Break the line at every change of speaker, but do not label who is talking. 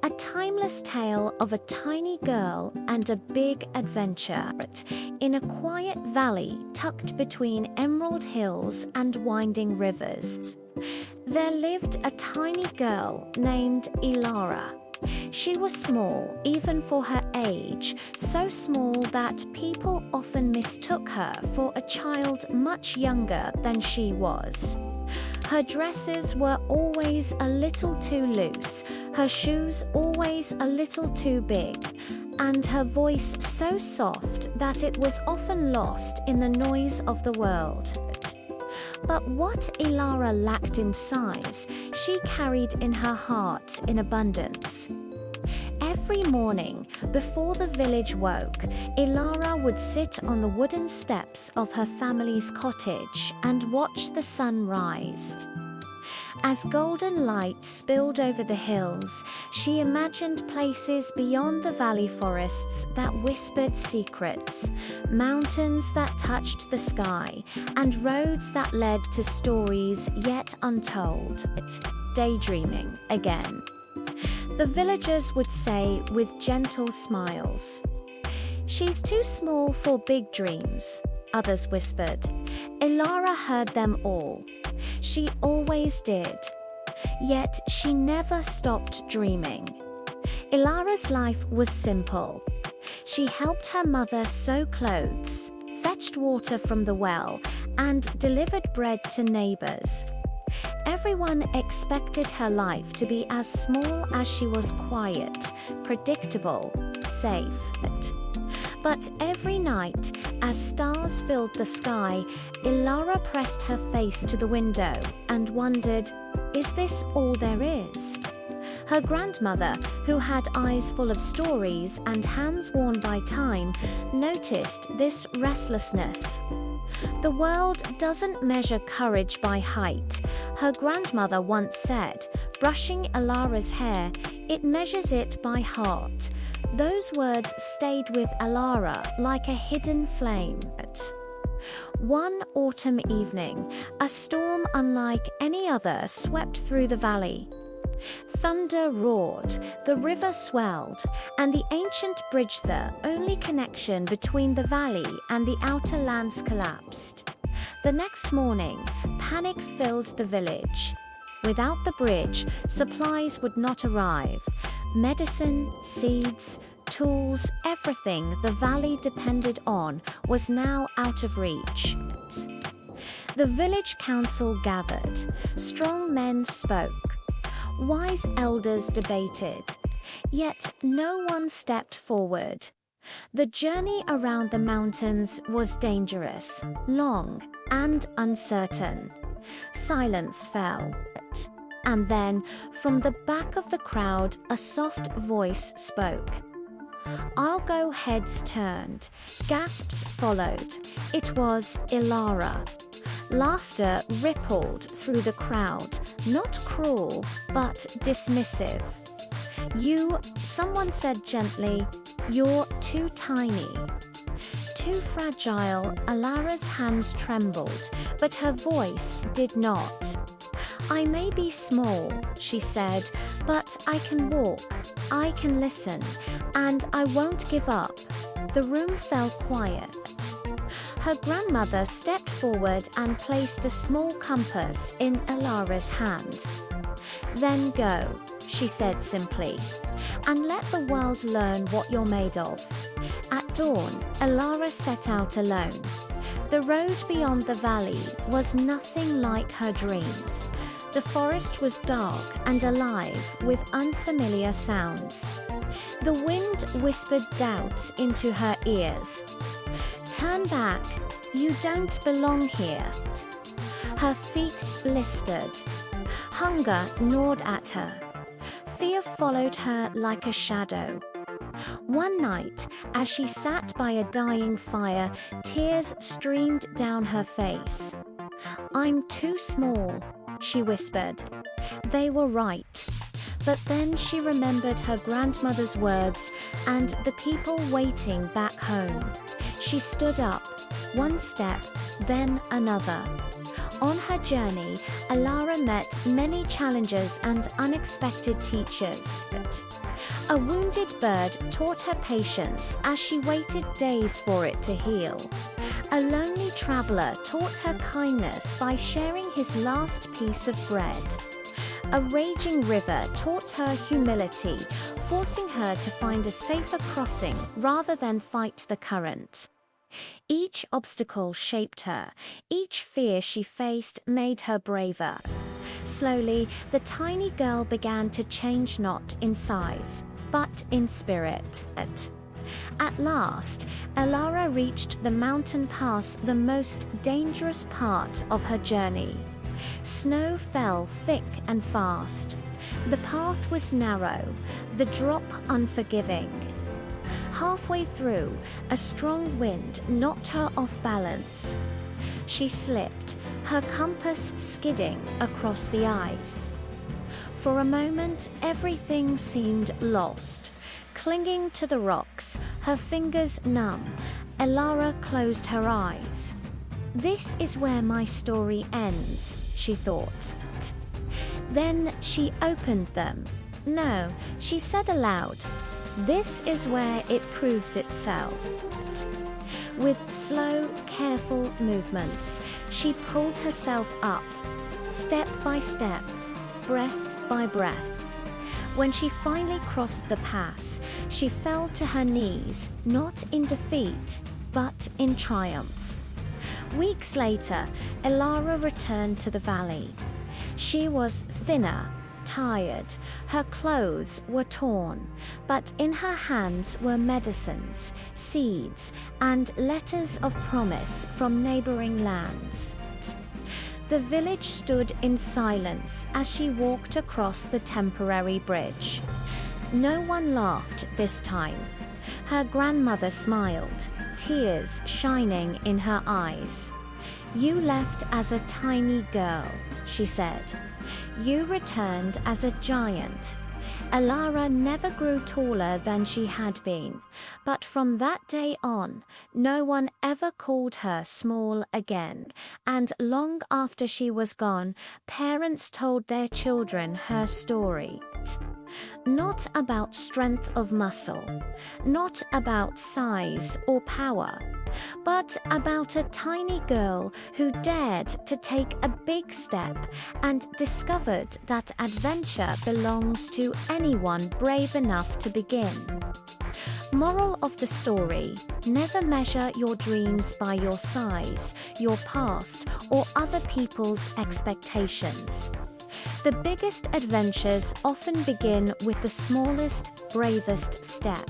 A timeless tale of a tiny girl and a big adventure in a quiet valley tucked between emerald hills and winding rivers. There lived a tiny girl named Ilara. She was small, even for her age, so small that people often mistook her for a child much younger than she was. Her dresses were always a little too loose, her shoes always a little too big, and her voice so soft that it was often lost in the noise of the world. But what Ilara lacked in size, she carried in her heart in abundance. Every morning, before the village woke, Ilara would sit on the wooden steps of her family's cottage and watch the sun rise. As golden light spilled over the hills, she imagined places beyond the valley forests that whispered secrets, mountains that touched the sky, and roads that led to stories yet untold. Daydreaming again. The villagers would say with gentle smiles, "She's too small for big dreams," others whispered. Ilara heard them all. She always did. Yet she never stopped dreaming. Ilara's life was simple. She helped her mother sew clothes, fetched water from the well, and delivered bread to neighbors. Everyone expected her life to be as small as she was quiet, predictable, safe. But every night, as stars filled the sky, Ilara pressed her face to the window and wondered, is this all there is? Her grandmother, who had eyes full of stories and hands worn by time, noticed this restlessness. "The world doesn't measure courage by height," her grandmother once said, brushing Ilara's hair. "It measures it by heart." Those words stayed with Ilara like a hidden flame. One autumn evening, a storm unlike any other swept through the valley. Thunder roared, the river swelled, and the ancient bridge, the only connection between the valley and the outer lands, collapsed. The next morning, panic filled the village. Without the bridge, supplies would not arrive. Medicine, seeds, tools, everything the valley depended on was now out of reach. The village council gathered. Strong men spoke. Wise elders debated, yet no one stepped forward. The journey around the mountains was dangerous, long, and uncertain. Silence fell. And then, from the back of the crowd, a soft voice spoke. "I'll go." Heads turned. Gasps followed. It was Ilara. Laughter rippled through the crowd, not cruel, but dismissive. Someone said gently, "You're too tiny." Too fragile. Ilara's hands trembled, but her voice did not. "I may be small," she said, "but I can walk, I can listen, and I won't give up." The room fell quiet. Her grandmother stepped forward and placed a small compass in Ilara's hand. "Then go," she said simply, "and let the world learn what you're made of." At dawn, Ilara set out alone. The road beyond the valley was nothing like her dreams. The forest was dark and alive with unfamiliar sounds. The wind whispered doubts into her ears. "Turn back, you don't belong here." Her feet blistered. Hunger gnawed at her. Fear followed her like a shadow. One night, as she sat by a dying fire, tears streamed down her face. "I'm too small," she whispered. They were right. But then she remembered her grandmother's words and the people waiting back home. She stood up, one step, then another. On her journey, Alara met many challenges and unexpected teachers. A wounded bird taught her patience as she waited days for it to heal. A lonely traveler taught her kindness by sharing his last piece of bread. A raging river taught her humility, forcing her to find a safer crossing rather than fight the current. Each obstacle shaped her. Each fear she faced made her braver. Slowly, the tiny girl began to change, not in size, but in spirit. At last, Alara reached the mountain pass, the most dangerous part of her journey. Snow fell thick and fast. The path was narrow, the drop unforgiving. Halfway through, a strong wind knocked her off balance. She slipped, her compass skidding across the ice. For a moment, everything seemed lost. Clinging to the rocks, her fingers numb, Alara closed her eyes. "This is where my story ends," she thought. Then she opened them. "No," she said aloud, "this is where it proves itself." With slow, careful movements, she pulled herself up, step by step, breath by breath. When she finally crossed the pass, she fell to her knees, not in defeat, but in triumph. Weeks later, Alara returned to the valley. She was thinner, tired, her clothes were torn, but in her hands were medicines, seeds, and letters of promise from neighboring lands. The village stood in silence as she walked across the temporary bridge. No one laughed this time. Her grandmother smiled, tears shining in her eyes. "You left as a tiny girl," she said. "You returned as a giant." Alara never grew taller than she had been, but from that day on, no one ever called her small again, and long after she was gone, parents told their children her story. Not about strength of muscle, not about size or power, but about a tiny girl who dared to take a big step and discovered that adventure belongs to anyone brave enough to begin. Moral of the story: never measure your dreams by your size, your past, or other people's expectations. The biggest adventures often begin with the smallest, bravest step.